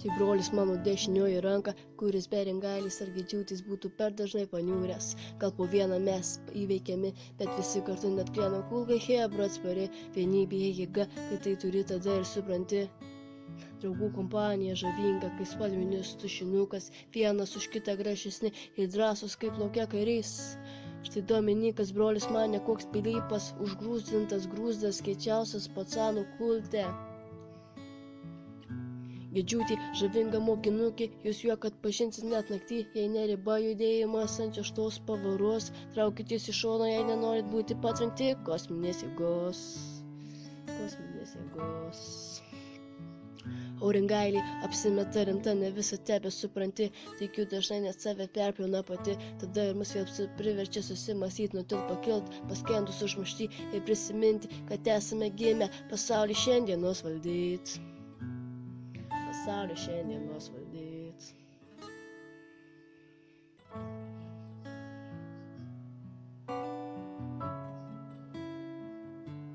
Tai brolis mano dešinioji ranka, kuris be Ringailis ar Gedžiūtis būtų per dažnai paniūręs. Gal po vieną mes įveikiami, bet visi kartu net klieno kulkai hebra atspari, vienybėje jėga, kai tai turi tada ir supranti. Draugų kompanija žavinga, kai spalvinis tušinukas, vienas už kitą gražesni ir drąsus kaip lauke karys. Štai Dominikas brolis mane koks pilypas, užgrūzdintas grūzdas, kiečiausias pacanų kulte. Gedžiūtį žavinga mokinukė, jūs juok atpažinsit net naktį, jei neriba judėjimas ant šeštos pavaros, traukitės į šoną, jei nenorit būti patrenkti kosminės jėgos. O Ringailį apsimeta rimta, ne visą tebe supranti, tikiu dažnai net save perpjauna pati, tada ir mus vėl priverčia susimastyt, nutilt pakilt, paskendus užmušti ir prisiminti, kad esame gimę pasaulį šiandienos valdyt.